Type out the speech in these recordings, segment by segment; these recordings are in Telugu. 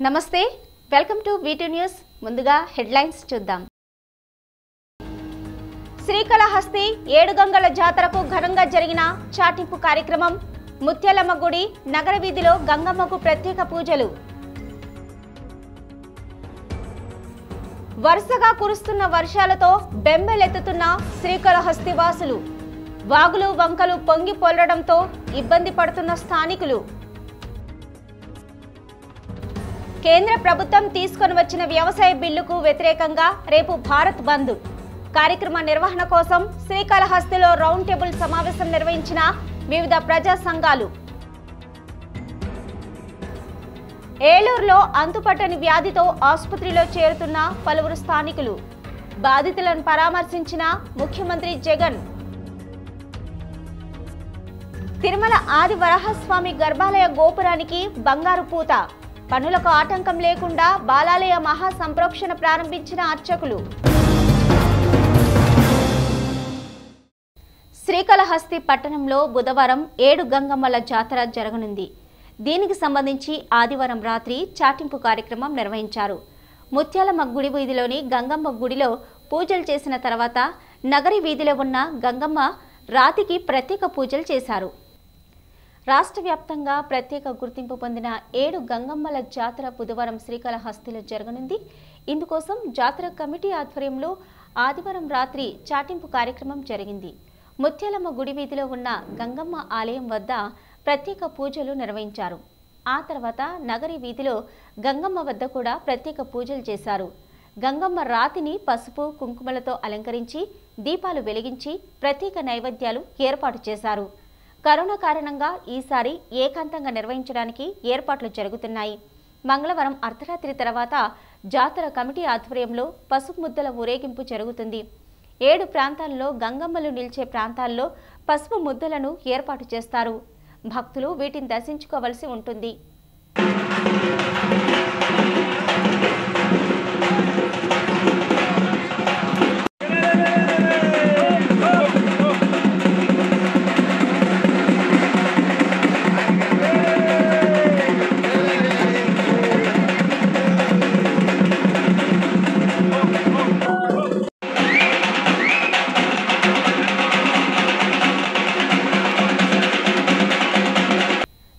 నమస్తే వెల్కమ్ టు V2 న్యూస్ ముందుగా హెడ్లైన్స్ చూద్దాం శ్రీకాళహస్తి ఏడుగంగల జాతరకు ఘనంగా జరిగిన చాటింపు కార్యక్రమం ముత్యాలమ్మ గుడి నగర వీధిలో గంగమ్మకు ప్రత్యేక పూజలు వరుసగా కురుస్తున్న వర్షాలతో బెంబెలెత్తుతున్న శ్రీకాళహస్తి వాసులు వాగులు వంకలు పొంగి పొర్లడంతో ఇబ్బంది పడుతున్న స్థానికులు కేంద్ర ప్రభుత్వం తీసుకొని వచ్చిన వ్యవసాయ బిల్లుకు వ్యతిరేకంగా రేపు భారత్ బంద్ కార్యక్రమ నిర్వహణ కోసం శ్రీకాళహస్తిలో రౌండ్ టేబుల్ సమావేశం నిర్వహించిన వివిధ ప్రజా సంఘాలు ఏలూరులో అంతుపట్టని వ్యాధితో ఆసుపత్రిలో చేరుతున్న పలువురు స్థానికులు బాధితులను పరామర్శించిన ముఖ్యమంత్రి జగన్ తిరుమల ఆది వరాహస్వామి గర్భాలయ గోపురానికి బంగారు పూత పనులకు ఆటంకం లేకుండా బాలాలయ మహా సంప్రోక్షణ ప్రారంభించిన అర్చకులు శ్రీకాళహస్తి పట్టణంలో బుధవారం 7 గంగమ్మల జాతర జరగనుంది. దీనికి సంబంధించి ఆదివారం రాత్రి చాటింపు కార్యక్రమం నిర్వహించారు. ముత్యాలమ్మ గుడి వీధిలోని గంగమ్మ గుడిలో పూజలు చేసిన తర్వాత నగరి వీధిలో ఉన్న గంగమ్మ రాతికి ప్రత్యేక పూజలు చేశారు. రాష్ట్ర వ్యాప్తంగా ప్రత్యేక గుర్తింపు పొందిన 7 గంగమ్మల జాతర బుధవారం శ్రీకాళహస్తిలో జరగనుంది. ఇందుకోసం జాతర కమిటీ ఆధ్వర్యంలో ఆదివారం రాత్రి చాటింపు కార్యక్రమం జరిగింది. ముత్యాలమ్మ గుడి వీధిలో ఉన్న గంగమ్మ ఆలయం వద్ద ప్రత్యేక పూజలు నిర్వహించారు. ఆ తర్వాత నగరి వీధిలో గంగమ్మ వద్ద కూడా ప్రత్యేక పూజలు చేశారు. గంగమ్మ రాతిని పసుపు కుంకుమలతో అలంకరించి దీపాలు వెలిగించి ప్రత్యేక నైవేద్యాలు ఏర్పాటు చేశారు. కరోనా కారణంగా ఈసారి ఏకాంతంగా నిర్వహించడానికి ఏర్పాట్లు జరుగుతున్నాయి. మంగళవారం అర్ధరాత్రి తర్వాత జాతర కమిటీ ఆధ్వర్యంలో పసుపు ముద్దల ఊరేగింపు జరుగుతుంది. 7 ప్రాంతాల్లో గంగమ్మలు నిలిచే ప్రాంతాల్లో పసుపు ముద్దలను ఏర్పాటు చేస్తారు. భక్తులు వీటిని దర్శించుకోవలసి ఉంటుంది.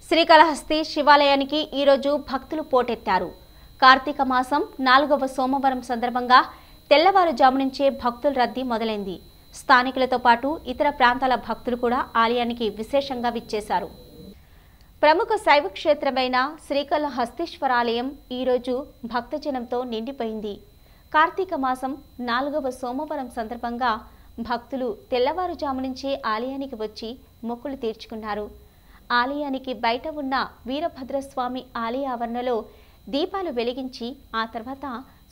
శ్రీకాళహస్తి శివాలయానికి ఈరోజు భక్తులు పోటెత్తారు. కార్తీక మాసం 4వ సోమవారం సందర్భంగా తెల్లవారుజాము నుంచే భక్తుల రద్దీ మొదలైంది. స్థానికులతో పాటు ఇతర ప్రాంతాల భక్తులు కూడా ఆలయానికి విశేషంగా విచ్చేశారు. ప్రముఖ శైవ క్షేత్రమైన శ్రీకాళహస్తీశ్వర ఆలయం ఈరోజు భక్తజనంతో నిండిపోయింది. కార్తీక మాసం 4వ సోమవారం సందర్భంగా భక్తులు తెల్లవారుజాము నుంచే ఆలయానికి వచ్చి మొక్కులు తీర్చుకున్నారు. ఆలయానికి బయట ఉన్న వీరభద్రస్వామి ఆలయ ఆవరణలో దీపాలు వెలిగించి ఆ తర్వాత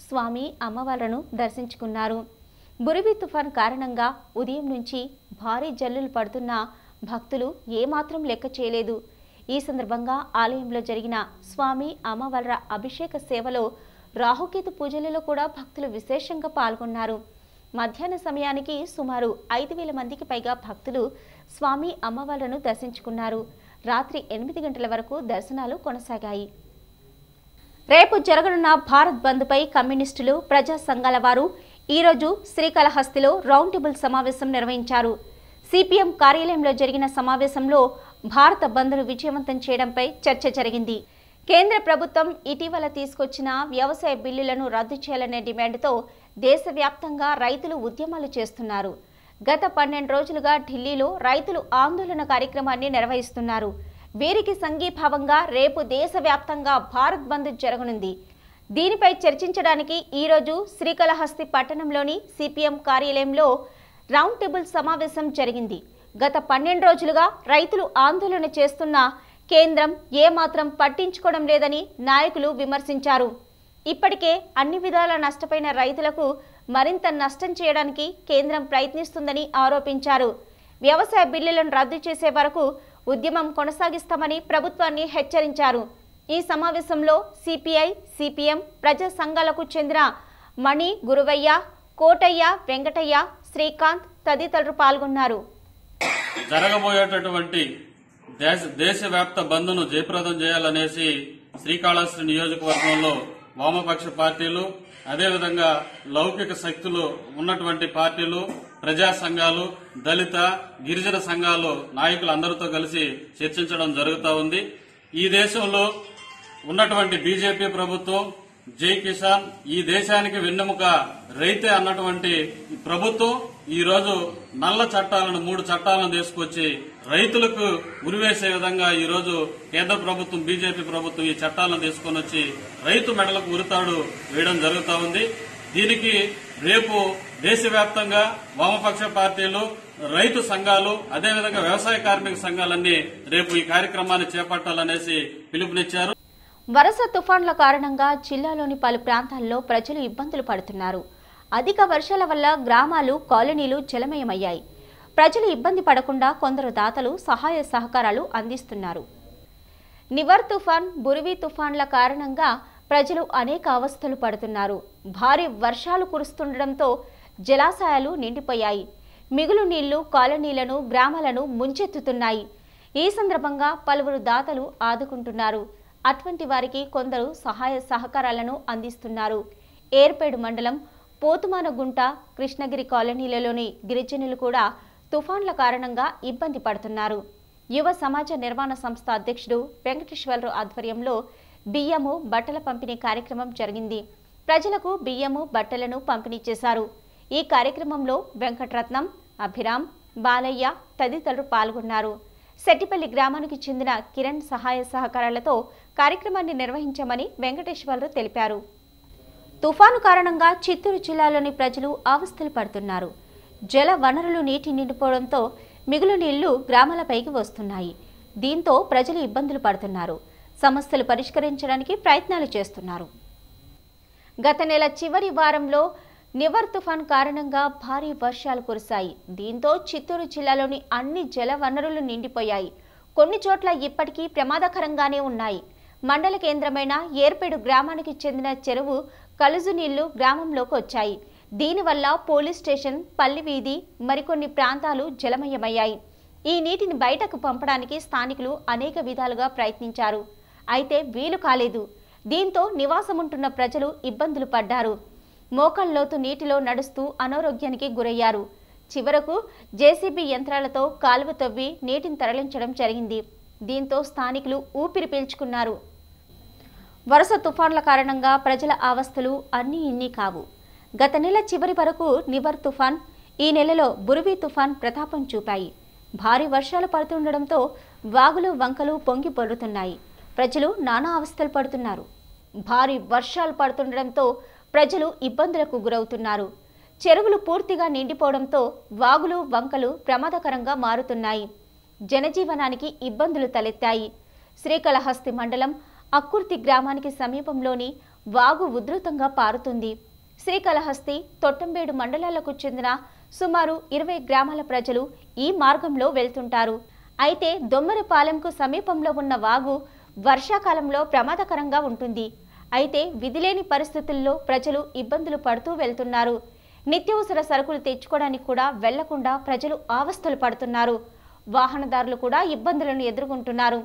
స్వామి అమ్మవార్లను దర్శించుకున్నారు. బురివి తుఫాన్ కారణంగా ఉదయం నుంచి భారీ జల్లులు పడుతున్న భక్తులు ఏమాత్రం లెక్క చేయలేదు. ఈ సందర్భంగా ఆలయంలో జరిగిన స్వామి అమ్మవార్ల అభిషేక సేవలో రాహుకేతు పూజలలో కూడా భక్తులు విశేషంగా పాల్గొన్నారు. మధ్యాహ్న సమయానికి సుమారు 5,000 మందికి పైగా భక్తులు స్వామి అమ్మవార్లను దర్శించుకున్నారు. రాత్రి 8 గంటల వరకు దర్శనాలు కొనసాగాయి. రేపు జరగనున్న భారత్ బంద్పై కమ్యూనిస్టులు ప్రజా సంఘాల వారు ఈరోజు శ్రీకాళహస్తిలో రౌండ్ టేబుల్ సమావేశం నిర్వహించారు. సిపిఎం కార్యాలయంలో జరిగిన సమావేశంలో భారత బంద్ను విజయవంతం చేయడంపై చర్చ జరిగింది. కేంద్ర ప్రభుత్వం ఇటీవల తీసుకొచ్చిన వ్యవసాయ బిల్లులను రద్దు చేయాలనే డిమాండ్తో దేశవ్యాప్తంగా రైతులు ఉద్యమాలు చేస్తున్నారు. గత 12 రోజులుగా ఢిల్లీలో రైతులు ఆందోళన కార్యక్రమాన్ని నిర్వహిస్తున్నారు. వీరికి సంఘీభావంగా రేపు దేశవ్యాప్తంగా భారత్ బంద్ జరగనుంది. దీనిపై చర్చించడానికి ఈరోజు శ్రీకాళహస్తి పట్టణంలోని సిపిఎం కార్యాలయంలో రౌండ్ టేబుల్ సమావేశం జరిగింది. గత 12 రోజులుగా రైతులు ఆందోళన చేస్తున్న కేంద్రం ఏమాత్రం పట్టించుకోవడం లేదని నాయకులు విమర్శించారు. ఇప్పటికే అన్ని విధాల నష్టపోయిన రైతులకు మరింత నష్టం చేయడానికి కేంద్రం ప్రయత్నిస్తుందని ఆరోపించారు. వ్యవసాయ బిల్లులను రద్దు చేసే వరకు ఉద్యమం కొనసాగిస్తామని ప్రభుత్వాన్ని హెచ్చరించారు. ఈ సమావేశంలో సిపిఐ, సిపిఎం, ప్రజా సంఘాలకు చెందిన మణి, గురువయ్య, కోటయ్య, వెంకటయ్య, శ్రీకాంత్ తదితరులు పాల్గొన్నారు. జరగబోయేటటువంటి దేశవ్యాప్త బంద్ను జయప్రదం చేయాలనేసి శ్రీకాళహస్తి నియోజకవర్గంలో వామపక్ష పార్టీలు, అదేవిధంగా లౌకిక శక్తులు ఉన్నటువంటి పార్టీలు, ప్రజా సంఘాలు, దళిత గిరిజన సంఘాలు నాయకులందరితో కలిసి చర్చించడం జరుగుతూ ఉంది. ఈ దేశంలో ఉన్నటువంటి బీజేపీ ప్రభుత్వం, జై కిసాన్, ఈ దేశానికి వెన్నెముక రైతే అన్నటువంటి ప్రభుత్వం ఈ రోజు నల్ల చట్టాలను 3 చట్టాలను తీసుకొచ్చి రైతులకు ఉరివేసే విధంగా ఈ రోజు కేంద్ర ప్రభుత్వం, బీజేపీ ప్రభుత్వం ఈ చట్టాలను తీసుకొని వచ్చి రైతు మెడలకు ఉరితాడు వేయడం జరుగుతూ ఉంది. దీనికి రేపు దేశవ్యాప్తంగా వామపక్ష పార్టీలు, రైతు సంఘాలు, అదేవిధంగా వ్యవసాయ కార్మిక సంఘాలన్నీ రేపు ఈ కార్యక్రమాన్ని చేపట్టాలనేసి పిలుపునిచ్చారు. వరుస తుఫాన్ల కారణంగా జిల్లాలోని పలు ప్రాంతాల్లో ప్రజలు ఇబ్బందులు పడుతున్నారు. అధిక వర్షాల వల్ల గ్రామాలు, కాలనీలు జలమయమయ్యాయి. ప్రజలు ఇబ్బంది పడకుండా కొందరు దాతలు సహాయ సహకారాలు అందిస్తున్నారు. నివర్ తుఫాన్, బురివి తుఫాన్ల కారణంగా ప్రజలు అనేక అవస్థలు పడుతున్నారు. భారీ వర్షాలు కురుస్తుండటంతో జలాశయాలు నిండిపోయాయి. మిగులు నీళ్లు కాలనీలను, గ్రామాలను ముంచెత్తుతున్నాయి. ఈ సందర్భంగా పలువురు దాతలు ఆదుకుంటున్నారు. అటువంటి వారికి కొందరు సహాయ సహకారాలను అందిస్తున్నారు. ఏర్పేడు మండలం పోతుమానగుంట, కృష్ణగిరి కాలనీలలోని గిరిజనులు కూడా తుఫాన్ల కారణంగా ఇబ్బంది పడుతున్నారు. యువ సమాజ నిర్మాణ సంస్థ అధ్యక్షుడు వెంకటేశ్వరరావు ఆధ్వర్యంలో బియ్యము, బట్టల పంపిణీ కార్యక్రమం జరిగింది. ప్రజలకు బియ్యము, బట్టలను పంపిణీ చేశారు. ఈ కార్యక్రమంలో వెంకటరత్నం, అభిరామ్, బాలయ్య తదితరులు పాల్గొన్నారు. సెట్టిపల్లి గ్రామానికి చెందిన కిరణ్ సహాయ సహకారాలతో కార్యక్రమాన్ని నిర్వహించామని వెంకటేశ్వరరావు తెలిపారు. తుఫాను కారణంగా చిత్తూరు జిల్లాలోని ప్రజలు అవస్థలు పడుతున్నారు. జల వనరులు నీటి నిండిపోవడంతో మిగులు నీళ్లు గ్రామాలపైకి వస్తున్నాయి. దీంతో ప్రజలు ఇబ్బందులు పడుతున్నారు. సమస్యలు పరిష్కరించడానికి ప్రయత్నాలు చేస్తున్నారు. గత నెల చివరి వారంలో నివర్ తుఫాన్ కారణంగా భారీ వర్షాలు కురిశాయి. దీంతో చిత్తూరు జిల్లాలోని అన్ని జల వనరులు నిండిపోయాయి. కొన్ని చోట్ల ఇప్పటికీ ప్రమాదకరంగానే ఉన్నాయి. మండల కేంద్రమైన ఏర్పేడు గ్రామానికి చెందిన చెరువు కలుజు నీళ్లు గ్రామంలోకి వచ్చాయి. దీనివల్ల పోలీస్ స్టేషన్, పల్లి వీధి, మరికొన్ని ప్రాంతాలు జలమయమయ్యాయి. ఈ నీటిని బయటకు పంపడానికి స్థానికులు అనేక విధాలుగా ప్రయత్నించారు. అయితే వీలు కాలేదు. దీంతో నివాసముంటున్న ప్రజలు ఇబ్బందులు పడ్డారు. మోకాళ్లోతు నీటిలో నడుస్తూ అనారోగ్యానికి గురయ్యారు. చివరకు జేసీబీ యంత్రాలతో కాలువ తవ్వి నీటిని తరలించడం జరిగింది. దీంతో స్థానికులు ఊపిరి పీల్చుకున్నారు. వరుస తుఫాన్ల కారణంగా ప్రజల అవస్థలు అన్నీ ఇన్ని కావు. గత నెల చివరి వరకు నివర్ తుఫాన్, ఈ నెలలో బురివి తుఫాన్ ప్రతాపం చూపాయి. భారీ వర్షాలు పడుతుండటంతో వాగులు, వంకలు పొంగి పొర్లుతున్నాయి. ప్రజలు నానా అవస్థలు పడుతున్నారు. భారీ వర్షాలు పడుతుండటంతో ప్రజలు ఇబ్బందులకు గురవుతున్నారు. చెరువులు పూర్తిగా నిండిపోవడంతో వాగులు, వంకలు ప్రమాదకరంగా మారుతున్నాయి. జనజీవనానికి ఇబ్బందులు తలెత్తాయి. శ్రీకాళహస్తి మండలం అక్కుర్తి గ్రామానికి సమీపంలోని వాగు ఉధృతంగా పారుతుంది. శ్రీకాళహస్తి, తొట్టంబేడు మండలాలకు చెందిన సుమారు 20 గ్రామాల ప్రజలు ఈ మార్గంలో వెళ్తుంటారు. అయితే దొమ్మరపాలెంకు సమీపంలో ఉన్న వాగు వర్షాకాలంలో ప్రమాదకరంగా ఉంటుంది. అయితే విధిలేని పరిస్థితుల్లో ప్రజలు ఇబ్బందులు పడుతూ వెళ్తున్నారు. నిత్యావసర సరుకులు తెచ్చుకోవడానికి కూడా వెళ్లకుండా ప్రజలు అవస్థలు పడుతున్నారు. వాహనదారులు కూడా ఇబ్బందులను ఎదుర్కొంటున్నారు.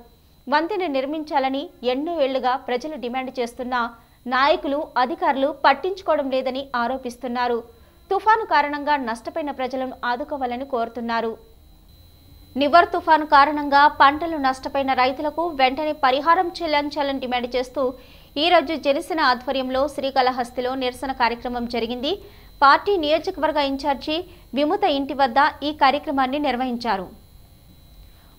వంతెన నిర్మించాలని ఎన్నో ఏళ్లుగా ప్రజలు డిమాండ్ చేస్తున్నా నాయకులు, అధికారులు పట్టించుకోవడం లేదని ఆరోపిస్తున్నారు. తుఫాను కారణంగా నష్టపోయిన ప్రజలను ఆదుకోవాలని కోరుతున్నారు. నివర్ తుఫాను కారణంగా పంటలు నష్టపోయిన రైతులకు వెంటనే పరిహారం చెల్లించాలని డిమాండ్ చేస్తూ ఈరోజు జనసేన ఆధ్వర్యంలో శ్రీకాళహస్తిలో నిరసన కార్యక్రమం జరిగింది. పార్టీ నియోజకవర్గ ఇన్ఛార్జి విముత ఇంటి వద్ద ఈ కార్యక్రమాన్ని నిర్వహించారు.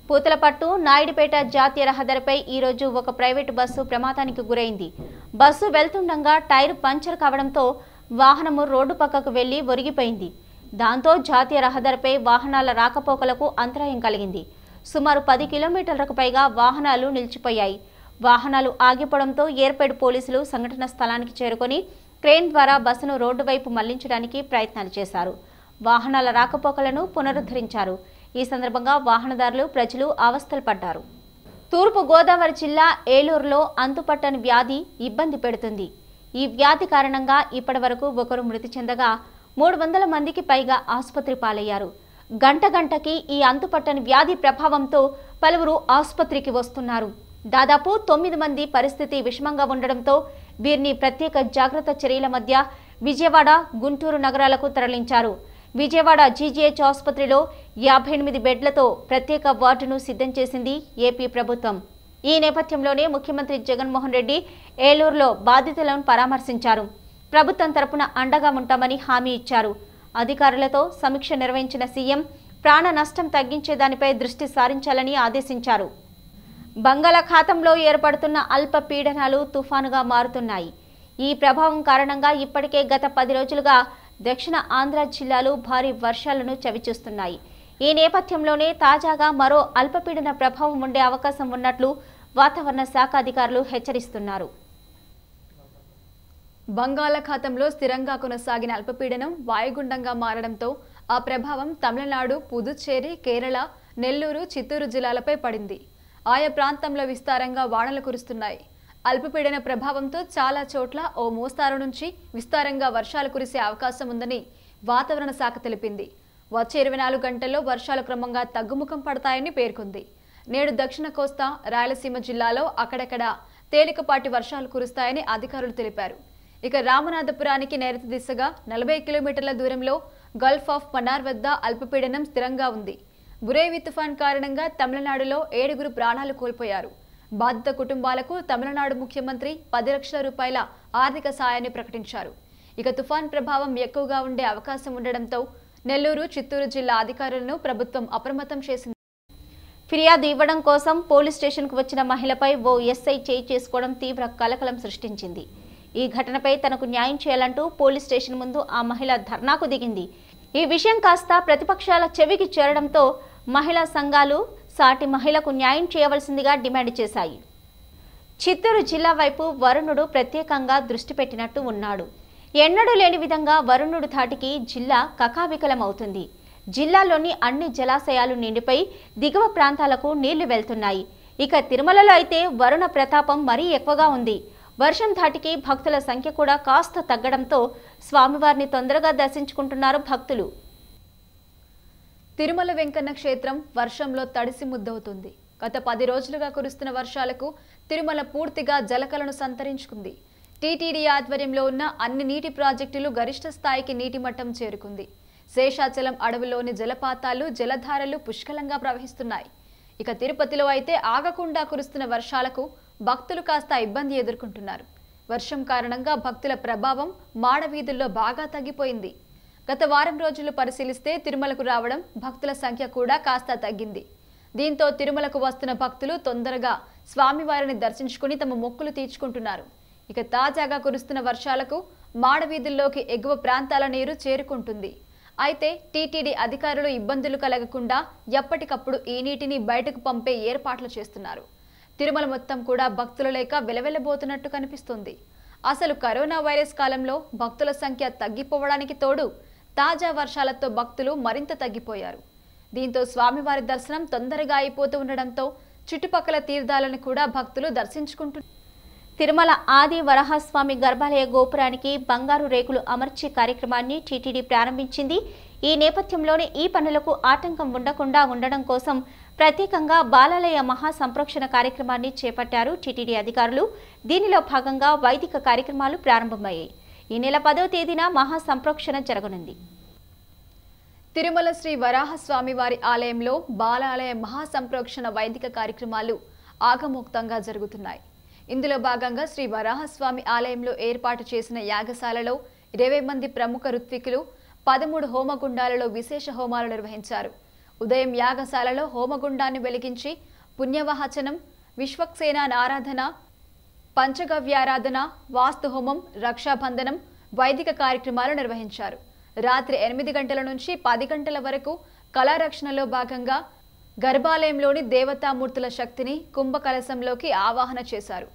పూతలపట్టు నాయుడుపేట జాతీయ రహదారిపై ఈరోజు ఒక ప్రైవేటు బస్సు ప్రమాదానికి గురైంది. బస్సు వెళ్తుండగా టైరు పంచర్ కావడంతో వాహనము రోడ్డు పక్కకు వెళ్లి ఒరిగిపోయింది. దాంతో జాతీయ రహదారిపై వాహనాల రాకపోకలకు అంతరాయం కలిగింది. సుమారు 10 కిలోమీటర్లకు పైగా వాహనాలు నిలిచిపోయాయి. వాహనాలు ఆగిపోవడంతో ఏర్పేడు పోలీసులు సంఘటన స్థలానికి చేరుకొని క్రేన్ ద్వారా బస్సును రోడ్డు వైపు మళ్లించడానికి ప్రయత్నాలు చేశారు. వాహనాల రాకపోకలను పునరుద్ధరించారు. ఈ సందర్భంగా వాహనదారులు, ప్రజలు అవస్థలు పడ్డారు. తూర్పు గోదావరి జిల్లా ఏలూరులో అంతుపట్టని వ్యాధి ఇబ్బంది పెడుతుంది. ఈ వ్యాధి కారణంగా ఇప్పటివరకు ఒకరు మృతి చెందగా 300 మందికి పైగా ఆసుపత్రి పాలయ్యారు. గంటకి ఈ అంతుపట్టని వ్యాధి ప్రభావంతో పలువురు ఆసుపత్రికి వస్తున్నారు. దాదాపు 9 మంది పరిస్థితి విషమంగా ఉండడంతో వీరిని ప్రత్యేక జాగ్రత్త చర్యల మధ్య విజయవాడ, గుంటూరు నగరాలకు తరలించారు. విజయవాడ జీజీహెచ్ ఆసుపత్రిలో 58 బెడ్లతో ప్రత్యేక వార్డును సిద్ధం చేసింది ఏపీ ప్రభుత్వం. ఈ నేపథ్యంలోనే ముఖ్యమంత్రి జగన్మోహన్ రెడ్డి ఏలూరులో బాధితులను పరామర్శించారు. ప్రభుత్వం తరపున అండగా ఉంటామని హామీ ఇచ్చారు. అధికారులతో సమీక్ష నిర్వహించిన సీఎం ప్రాణ నష్టం తగ్గించే దానిపై దృష్టి సారించాలని ఆదేశించారు. బంగాళాఖాతంలో ఏర్పడుతున్న అల్పపీడనాలు తుఫానుగా మారుతున్నాయి. ఈ ప్రభావం కారణంగా ఇప్పటికే గత 10 రోజులుగా దక్షిణ ఆంధ్ర జిల్లాలు భారీ వర్షాలను చవిచూస్తున్నాయి. ఈ నేపథ్యంలోనే తాజాగా మరో అల్పపీడన ప్రభావం ఉండే అవకాశం ఉన్నట్లు వాతావరణ శాఖ అధికారులు హెచ్చరిస్తున్నారు. బంగాళాఖాతంలో స్థిరంగా కొనసాగిన అల్పపీడనం వాయుగుండంగా మారడంతో ఆ ప్రభావం తమిళనాడు, పుదుచ్చేరి, కేరళ, నెల్లూరు, చిత్తూరు జిల్లాలపై పడింది. ఆయా ప్రాంతంలో విస్తారంగా వానలు కురుస్తున్నాయి. అల్పపీడన ప్రభావంతో చాలా చోట్ల ఓ మోస్తారు నుంచి విస్తారంగా వర్షాలు కురిసే అవకాశం ఉందని వాతావరణ శాఖ తెలిపింది. వచ్చే 24 గంటల్లో వర్షాలు క్రమంగా తగ్గుముఖం పడతాయని పేర్కొంది. నేడు దక్షిణ కోస్తా, రాయలసీమ జిల్లాలో అక్కడక్కడ తేలికపాటి వర్షాలు కురుస్తాయని అధికారులు తెలిపారు. ఇక రామనాథపురానికి నైరుతి దిశగా 40 కిలోమీటర్ల దూరంలో గల్ఫ్ ఆఫ్ మన్నార్ వద్ద అల్పపీడనం స్థిరంగా ఉంది. బురేవి తుఫాన్ కారణంగా తమిళనాడులో 7 ప్రాణాలు కోల్పోయారు. బాధిత కుటుంబాలకు తమిళనాడు ముఖ్యమంత్రి 10 లక్షల రూపాయల ఆర్థిక సాయాన్ని ప్రకటించారు. ఇక తుఫాన్ ప్రభావం ఎక్కువగా ఉండే అవకాశం ఉండడంతో నెల్లూరు, చిత్తూరు జిల్లా అధికారులను ప్రభుత్వం అప్రమత్తం చేసింది. ఫిర్యాదు ఇవ్వడం కోసం పోలీస్ స్టేషన్కు వచ్చిన మహిళపై ఓ ఎస్ఐ చేయి చేసుకోవడం తీవ్ర కలకలం సృష్టించింది. ఈ ఘటనపై తనకు న్యాయం చేయాలంటూ పోలీస్ స్టేషన్ ముందు ఆ మహిళ ధర్నాకు దిగింది. ఈ విషయం కాస్త ప్రతిపక్షాల చెవికి చేరడంతో మహిళా సంఘాలు సాటి మహిళకు న్యాయం చేయవలసిందిగా డిమాండ్ చేశాయి. చిత్తూరు జిల్లా వైపు వరుణుడు ప్రత్యేకంగా దృష్టి పెట్టినట్టు ఉన్నాడు. ఎన్నడూ లేని విధంగా వరుణుడు ధాటికి జిల్లా కకావికలమవుతుంది. జిల్లాలోని అన్ని జలాశయాలు నిండిపోయి దిగువ ప్రాంతాలకు నీళ్లు వెళ్తున్నాయి. ఇక తిరుమలలో అయితే వరుణ ప్రతాపం మరీ ఎక్కువగా ఉంది. వర్షం ధాటికి భక్తుల సంఖ్య కూడా కాస్త తగ్గడంతో స్వామివారిని తొందరగా దర్శించుకుంటున్నారు భక్తులు. తిరుమల వెంకన్న క్షేత్రం వర్షంలో తడిసి ముద్దవుతుంది. గత 10 రోజులుగా కురుస్తున్న వర్షాలకు తిరుమల పూర్తిగా జలకలను సంతరించుకుంది. టీటీడీ ఆధ్వర్యంలో ఉన్న అన్ని నీటి ప్రాజెక్టులు గరిష్ట స్థాయికి నీటి మట్టం చేరుకుంది. శేషాచలం అడవిలోని జలపాతాలు, జలధారలు పుష్కలంగా ప్రవహిస్తున్నాయి. ఇక తిరుపతిలో అయితే ఆగకుండా కురుస్తున్న వర్షాలకు భక్తులు కాస్త ఇబ్బంది ఎదుర్కొంటున్నారు. వర్షం కారణంగా భక్తుల ప్రభావం మాడవీధుల్లో బాగా తగ్గిపోయింది. గత వారం రోజులు పరిశీలిస్తే తిరుమలకు రావడం భక్తుల సంఖ్య కూడా కాస్త తగ్గింది. దీంతో తిరుమలకు వస్తున్న భక్తులు తొందరగా స్వామివారిని దర్శించుకుని తమ మొక్కులు తీర్చుకుంటున్నారు. ఇక తాజాగా కురుస్తున్న వర్షాలకు మాడవీధుల్లోకి ఎగువ ప్రాంతాల నీరు చేరుకుంటుంది. అయితే టీటీడీ అధికారులు ఇబ్బందులు కలగకుండా ఎప్పటికప్పుడు ఈ నీటిని బయటకు పంపే ఏర్పాట్లు చేస్తున్నారు. తిరుమల మొత్తం కూడా భక్తులు లేక వెలవెలబోతున్నట్టు కనిపిస్తుంది. అసలు కరోనా వైరస్ కాలంలో భక్తుల సంఖ్య తగ్గిపోవడానికి తోడు తాజా వర్షాలతో భక్తులు మరింత తగ్గిపోయారు. దీంతో స్వామివారి దర్శనం తొందరగా అయిపోతూ ఉండడంతో చుట్టుపక్కల తీర్థాలను కూడా భక్తులు దర్శించుకుంటున్నారు. తిరుమల ఆది వరాహస్వామి గర్భాలయ గోపురానికి బంగారు రేకులు అమర్చే కార్యక్రమాన్ని టీటీడీ ప్రారంభించింది. ఈ నేపథ్యంలోనే ఈ పనులకు ఆటంకం ఉండకుండా ఉండడం కోసం ప్రత్యేకంగా బాలాలయ మహా సంప్రోక్షణ కార్యక్రమాన్ని చేపట్టారు టీటీడీ అధికారులు. దీనిలో భాగంగా వైదిక కార్యక్రమాలు ప్రారంభమయ్యాయి. ఈ నెల 10వ తేదీన మహా సంప్రోక్షణ జరగనుంది. తిరుమల శ్రీ వరాహస్వామి వారి ఆలయంలో బాలాలయ మహా సంప్రోక్షణ వైదిక కార్యక్రమాలు ఆగమోక్తంగా జరుగుతున్నాయి. ఇందులో భాగంగా శ్రీ వరాహస్వామి ఆలయంలో ఏర్పాటు చేసిన యాగశాలలో 20 మంది ప్రముఖ ఋత్వికులు 13 హోమగుండాలలో విశేష హోమాలు నిర్వహించారు. ఉదయం యాగశాలలో హోమగుండాన్ని వెలిగించి పుణ్యవహచనం, విశ్వక్సేన ఆరాధన, పంచగవ్యారాధన, వాస్తు హోమం, రక్షాబంధనం వైదిక కార్యక్రమాలు నిర్వహించారు. రాత్రి 8 గంటల నుంచి 10 గంటల వరకు కళారక్షణలో భాగంగా గర్భాలయంలోని దేవతామూర్తుల శక్తిని కుంభకలశంలోకి ఆవాహన చేశారు.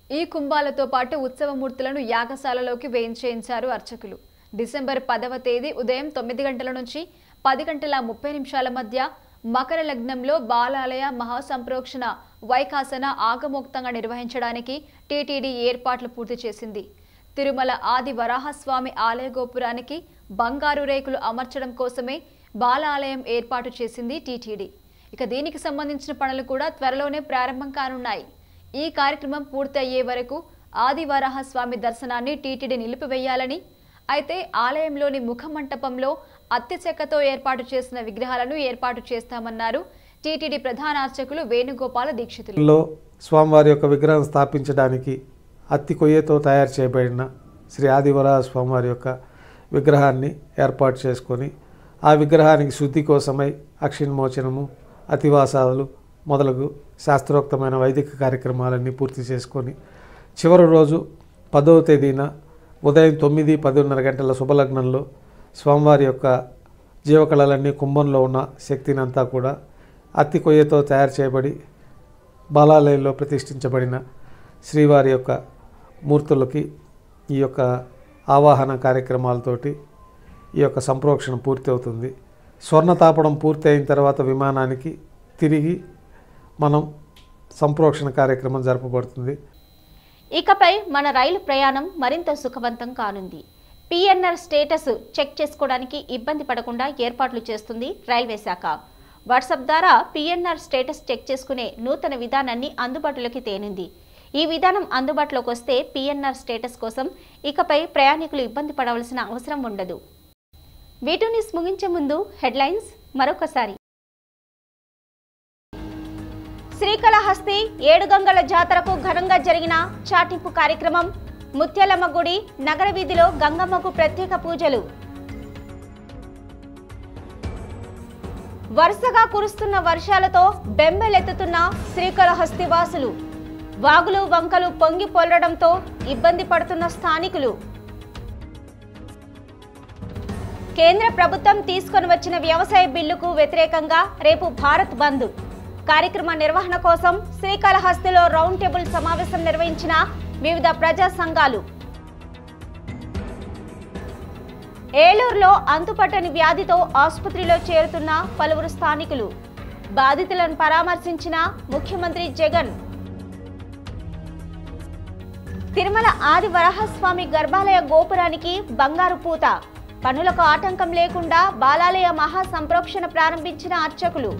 ఈ కుంభాలతో పాటు ఉత్సవమూర్తులను యాగశాలలోకి వేయించేయించారు అర్చకులు. డిసెంబర్ 10వ తేదీ ఉదయం 9 గంటల నుంచి 10:30 మధ్య మకర లగ్నంలో బాలాలయ మహాసంప్రోక్షణ వైఖాసన ఆగమోక్తంగా నిర్వహించడానికి టీటీడీ ఏర్పాట్లు పూర్తి చేసింది. తిరుమల ఆది వరాహస్వామి ఆలయ గోపురానికి బంగారు రేకులు అమర్చడం కోసమే బాలాలయం ఏర్పాటు చేసింది టీటీడీ. ఇక దీనికి సంబంధించిన పనులు కూడా త్వరలోనే ప్రారంభం కానున్నాయి. ఈ కార్యక్రమం పూర్తి అయ్యే వరకు ఆదివరాహ స్వామి దర్శనాన్ని టీటీడీ నిలిపివేయాలని, అయితే ఆలయంలోని ముఖమంటపంలో అత్తి చెక్కతో ఏర్పాటు చేసిన విగ్రహాలను ఏర్పాటు చేస్తామన్నారు టీటీడీ ప్రధాన అర్చకులు వేణుగోపాల దీక్షితులు. స్వామివారి యొక్క విగ్రహం స్థాపించడానికి అత్తి కొయ్యతో తయారు చేయబడిన శ్రీ ఆదివరాహ స్వామివారి యొక్క విగ్రహాన్ని ఏర్పాటు చేసుకొని ఆ విగ్రహానికి శుద్ధి కోసమై అక్షిన్మోచనము, అతివాసాలు మొదలగు శాస్త్రోక్తమైన వైదిక కార్యక్రమాలన్నీ పూర్తి చేసుకొని చివరి రోజు 10వ తేదీన ఉదయం 9-10:30 గంటల శుభలగ్నంలో స్వామివారి యొక్క జీవకళలన్నీ కుంభంలో ఉన్న శక్తిని అంతా కూడా అత్తి కొయ్యతో తయారు చేయబడి బాలాలయంలో ప్రతిష్ఠించబడిన శ్రీవారి యొక్క మూర్తులకి ఈ యొక్క ఆవాహన కార్యక్రమాలతోటి ఈ యొక్క సంప్రోక్షణ పూర్తి అవుతుంది. స్వర్ణ తాపడం పూర్తి అయిన తర్వాత విమానానికి తిరిగి మనం సంప్రోక్షణ కార్యక్రమం జరపబడుతుంది. ఇకపై మన రైలు ప్రయాణం మరింత సుఖవంతం కానుంది. పిఎన్ఆర్ స్టేటస్ చెక్ చేసుకోవడానికి ఇబ్బంది పడకుండా ఏర్పాట్లు చేస్తుంది రైల్వే శాఖ. వాట్సాప్ ద్వారా పిఎన్ఆర్ స్టేటస్ చెక్ చేసుకునే నూతన విధానాన్ని అందుబాటులోకి తేనుంది. ఈ విధానం అందుబాటులోకి వస్తే పిఎన్ఆర్ స్టేటస్ కోసం ఇకపై ప్రయాణికులు ఇబ్బంది పడవలసిన అవసరం ఉండదు. వీటి న్యూస్ ముగించే ముందు హెడ్లైన్స్ మరొకసారి. శ్రీకాళహస్తి ఏడుగంగల జాతరకు ఘనంగా జరిగిన చాటింపు కార్యక్రమం. ముత్యాలమ్మ గుడి నగర వీధిలో గంగమ్మకు ప్రత్యేక పూజలు. వరుసగా కురుస్తున్న వర్షాలతో బెంబెలెత్తుతున్న శ్రీకాళహస్తి వాసులు. వాగులు వంకలు పొంగి పొల్లడంతో ఇబ్బంది పడుతున్న స్థానికులు. కేంద్ర ప్రభుత్వం తీసుకొని వచ్చిన వ్యవసాయ బిల్లుకు వ్యతిరేకంగా రేపు భారత్ బంద్. కార్యక్రమ నిర్వహణ కోసం శ్రీకాళహస్తిలో రౌండ్ టేబుల్ సమావేశం నిర్వహించిన వివిధ ప్రజా సంఘాలు. ఏలూరులో అంతుపట్టని వ్యాధితో ఆసుపత్రిలో చేరుతున్న పలువురు స్థానికులు. బాధితులను పరామర్శించిన ముఖ్యమంత్రి జగన్. తిరుమల ఆదివరాహస్వామి గర్భాలయ గోపురానికి బంగారు పూత. పనులకు ఆటంకం లేకుండా బాలాలయ మహా సంప్రోక్షణ ప్రారంభించిన అర్చకులు.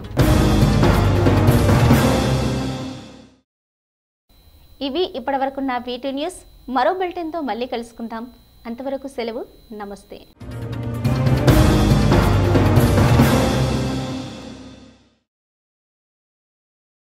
ఇవి ఇప్పటివరకున్న వీటి న్యూస్. మరో బులెటిన్తో మళ్ళీ కలుసుకుందాం. అంతవరకు సెలవు. నమస్తే.